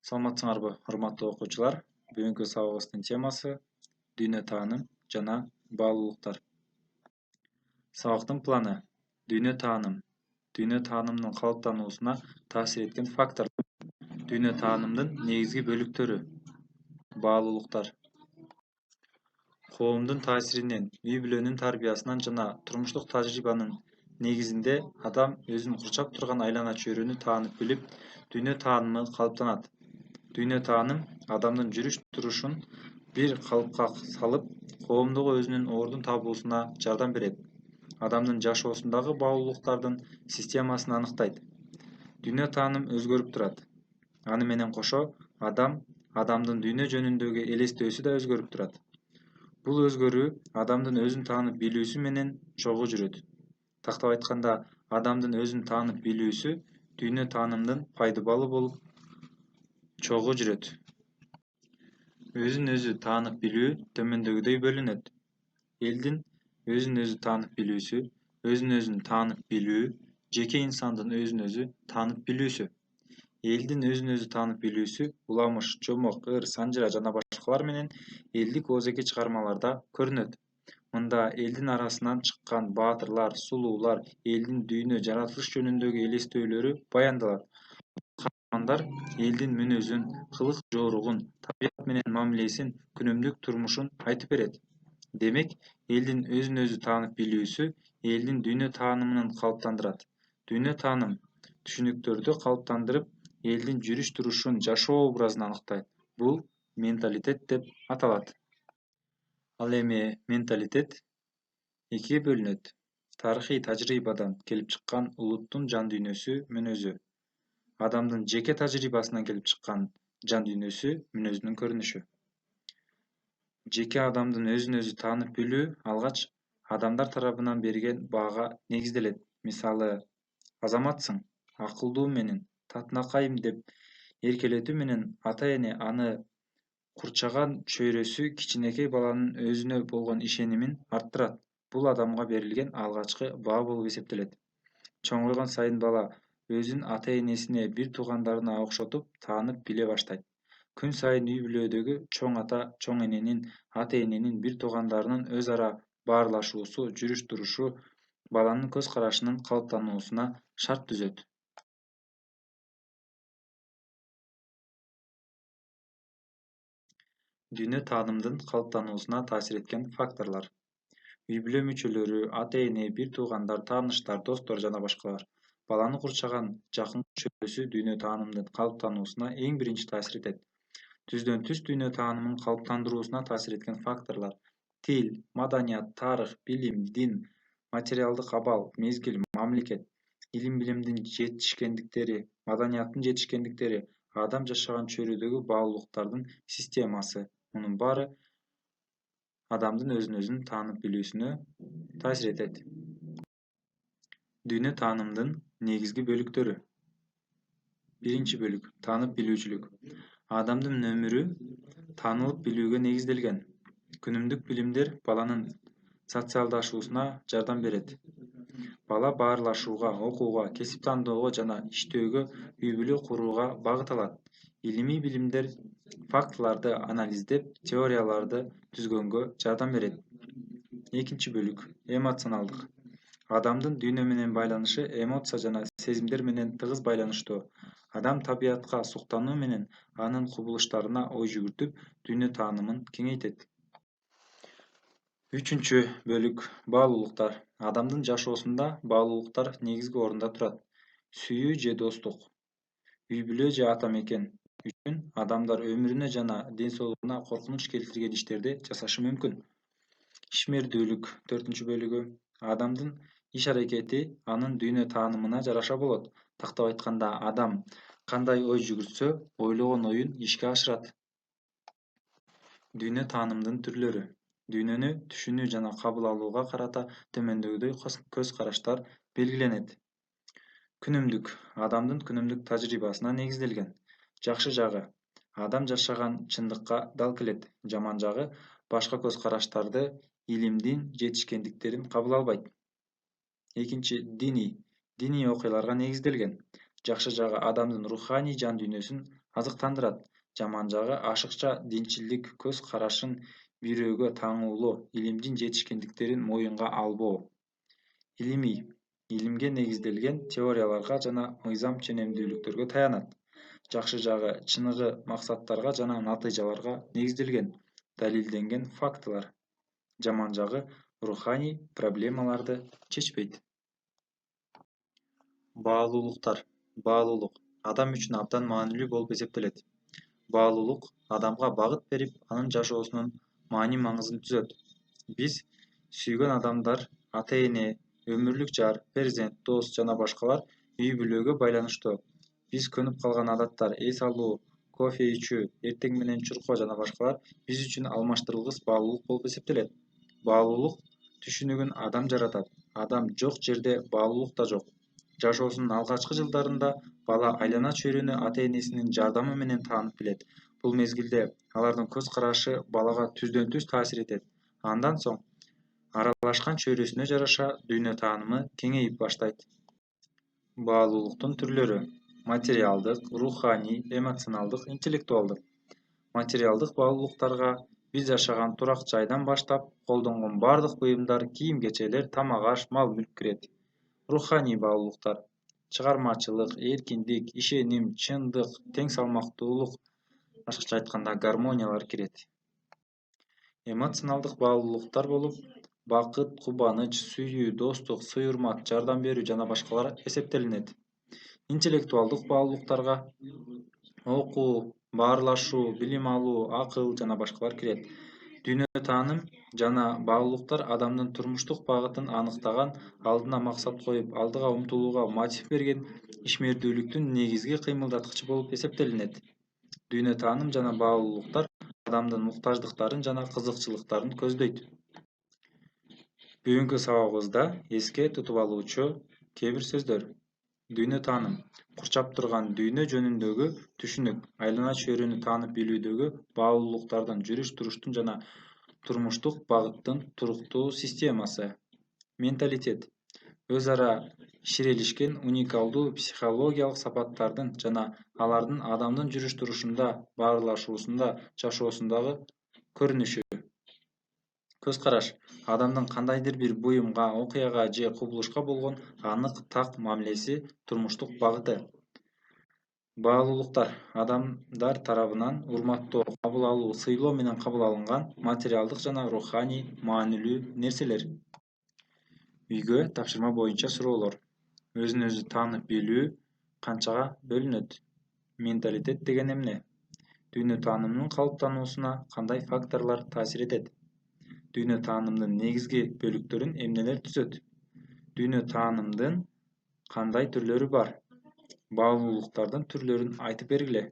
Саламатсыңарбы, урматтуу окуучулар? Бүгүнкү сабагыбыздын темасы дүйнө тааным жана баалуулуктар. Сабактын планы: дүйнө тааным. Дүйнө таанымдын калыптануусуна таасир эткен факторлор. Дүйнө таанымдын негизги бөлүктөрү. Баалуулуктар. Коомдун таасиринен, үй-бүлөнүн тарбиясынан жана турмуштук тажрыйбанын негизинде адам өзүн курчап турган айлана чөйрөнү таанып билип, дүйнө таанымы калыптанат. Дүйнө тааным адамдын жүрүш турушун бир калыпка салып, коомдогу өзүнүн ордун табуусуна жардам берет. Адамдын жашоосундагы баалуулуктардын системасын аныктайт. Дүйнө тааным өзгөрүп турат. Аны менен кошо адамдын дүйнө жөнүндөгү элестөөсү да өзгөрүп турат. Бул өзгөрүү адамдын өзүн таанып билүүсү менен чогуу жүрөт. Тактап айтканда, адамдын өзүн таанып билүүсү дүйнө таанымдын пайдыбалы болуп чогуу жүрөт. Өзүн өзү таанып билүү төмөндөгүдөй бөлүнөт. Элдин өзүн өзү таанып билүүсү, өзүн өзүн таанып билүү, жеке инсандын өзүн өзү таанып билүүсү. Элдин өзүн өзү таанып билүүсү Уламыш, Жомок, Ыр, Санжыра жана башкалар менен элдик оозеки чыгармаларда көрүнөт. Мында элдин арасынан чыккан баатырлар, сулуулар, элдин дүйнө жаратылыш жөнүндөгү элестөөлөрү баяндалат. Каармандар элдин мүнөзүн, кылык жооругун, табият менен мамилесин, күнүмдүк турмушун айтып берет. Демек, элдин өзүн өзү таанып билүүсү элдин дүйнө таанымын калыптандырат. Дүйнө тааным түшүнүктөрдү калыптандырып, элдин жүрүш турушун, жашоо образын аныктайт. Бул менталитет деп аталат. Ал эми менталитет экиге бөлүнөт. Тарыхый тажрыйбадан келип чыккан улуттун жан дүйнөсү, мүнөзү. Адамдын жеке тажрыйбасынан келип чыккан жан дүйнөсү, мүнөзүнүн көрүнүшү. Жеке адамдын өзүн өзү таанып билүү алгач адамдар тарабынан берген баага негизделет. Мисалы, азаматсың, акылдуу менен, татынакайым деп эркелетүү менен ата-эне аны курчаган чөйрөсү кичинекей баланын өзүнө болгон ишенимин арттырат. Бул адамга берилген алгачкы баа болуп эсептелет. Чоңойгон сайын бала өзүн ата-энесине, бир туугандарына окшотуп таанып биле баштайт. Күн сайын үй-бүлөдөгү чоң ата, чоң эненин, ата-эненин, бир туугандарынын өз ара баарлашуусу, жүрүш турушу баланын көз карашынын калыптануусуна шарт түзөт. Дүйнө таанымдын калыптануусуна таасир эткен факторлор. Үй-бүлө мүчөлөрү, ата-эне, бир туугандар, тааныштар, достор жана башкалар. Баланы курчаган жакынкы чөйрөсү дүйнө таанымдын калыптануусуна эң биринчи таасир этет. Түздөн түз дүйнө таанымын калыптандыруусуна таасир эткен факторлор: тил, маданият, тарых, билим, дин, материалдык абал, мезгил, мамлекет, илим-билимдин жетишкендиктери, маданияттын жетишкендиктери, адам жашаган чөйрөдөгү баалуулуктардын системасы. Мунун баары адамдын өзүн өзүн таанып билүүсүнө таасир этет. Дүйнө таанымдын негизги бөлүктөрү. Биринчи бөлүк — таанып билүүчүлүк. Адамдын өмүрү таанылып билүүгө негизделген. Күнүмдүк билимдер баланын социалдашуусуна жардам берет. Бала баарлашууга, окууга, кесип тандоого жана иштөөгө, үй-бүлө курууга багыт алат. Илимий билимдер фактыларды анализдеп, теорияларды түзгөнгө жардам берет. Экинчи бөлүк — эмоционалдык. Адамдын дүйнө менен байланышы эмоция жана сезимдер менен тыгыз байланыштуу. Адам табиятка суктануу менен анын кубулуштарына ой жүгүртүп, дүйнө таанымын кеңейтет. Үчүнчү бөлүк — баалуулуктар. Адамдын жашоосунда баалуулуктар негизги орунда турат. Сүйүү же достук, үй-бүлө же ата мекен үчүн адамдар өмүрүнө жана ден соолугуна коркунуч келтирген иштерди жасашы мүмкүн. Ишмердүүлүк — төртүнчү бөлүгү. Адамдын иш-аракети анын дүйнө таанымына жараша болот. Тактап айтканда, адам кандай ой жүгүртсө, ойлогон оюн ишке ашырат. Дүйнө таанымдын түрлөрү. Дүйнөнү түшүнүү жана кабыл алууга карата төмөндөгүдөй көз караштар белгиленет. Күнүмдүк — адамдын күнүмдүк тажрыйбасына негизделген. Жакшы жагы — адам жашаган чындыкка дал келет. Жаман жагы — башка көз караштарды, илимдин жетишкендиктерин кабыл албайт. Экинчи — диний окуяларга негизделген. Жакшы жагы — адамдын руханий жан дүйнөсүн азыктандырат. Жаман жагы ашыкча динчилдик көз карашын бирөөгө таңуулоо, илимдин жетишкендиктерин моюнга албоо. Илимий илимге негизделген теорияларга жана мыйзам ченемдүүлүктөргө таянат. Жакшы жагы чыныгы максаттарга жана натыйжаларга негизделген, далилденген фактылар. Жаман жагы руханий проблемаларды чечпейт. Баалуулуктар. Баалуулук адам үчүн абдан маанилүү болуп эсептелет. Баалуулук адамга багыт берип, анын жашоосунун маани-маңызын түзөт. Биз сүйгөн адамдар, ата-эне, өмүрлүк жар, перзент, дос жана башкалар үй-бүлөгө байланыштуу. Биз көнүп калган адаттар, эс алуу, кофе ичүү, эртең менен чуркоо жана башкалар биз үчүн алмаштырылгыс баалуулук болуп эсептелет. Баалуулук түшүнүгүн адам жаратат. Адам жок жерде баалуулук да жок. Жашоосунун алгачкы жылдарында бала айлана-чөйрөнү ата-энесинин жардамы менен таанып билет. Бул мезгилде алардын көз карашы балага түздөн-түз таасир этет. Андан соң аралашкан чөйрөсүнө жараша дүйнө таанымы кеңейип баштайт. Баалуулуктун түрлөрү: материалдык, руханий, эмоционалдык, интеллектуалдык. Материалдык баалуулуктарга биз жашаган турак жайдан баштап колдонгон бардык буюмдар, кийим-кечелер, тамак-аш, мал-мүлк кирет. Руханий баалуулуктар: чыгармачылык, эркиндик, ишеним, чындык, тең салмактуулук, башкача айтканда гармониялар кирет. Эмоционалдык баалуулуктар болуп, бакыт, кубаныч, сүйүү, достук, сый-урмат, жардам берүү жана башкалар эсептелинет. Интеллектуалдык баалуулуктарга окуу, баарлашуу, билим алуу, акыл жана башкалар кирет. Дүйнө тааным жана баалуулуктар адамдын турмуштук багытын аныктаган, алдына максат коюп, алдыга умтулууга мотив берген ишмердүүлүктүн негизги кыймылдаткычы болуп эсептелинет. Дүйнө тааным жана баалуулуктар адамдын муктаждыктарын жана кызыкчылыктарын көздөйт. Бүгүнкү сабагыбызда эске тутуп алуучу кээ бир сөздөр: дүйнө тааным курчап турган дүйнө жөнүндөгү түшүнүк, айлана-чөйрөнү таанып билүүдөгү баалуулуктардын жүрүш-туруштун жана турмуштук багыттын туруктуу системасы. Менталитет өз ара ширелишкен уникалдуу психологиялык сапаттардын жана алардын адамдын жүрүш-турушунда, баарлашуусунда, жашоосундагы көрүнүшү. Көз караш адамдын кандайдыр бир буюмга, окуяга же кубулушка болгон анык так мамилеси, турмуштук багыты. Баалуулуктар адамдар тарабынан урматтоо, кабыл алуу, сыйлоо менен кабыл алынган материалдык жана руханий маанилүү нерселер. Үйгө тапшырма боюнча суроолор: өзүн өзү таанып билүү канчага бөлүнөт? Менталитет деген эмне? Дүйнө таанымынын калыптануусуна кандай факторлор таасир этет? Дүйнө таанымдын негизги бөлүктөрүн эмнелер түзөт? Дүйнө таанымдын кандай түрлөрү бар? Баалуулуктардын түрлөрүн айтып бергиле.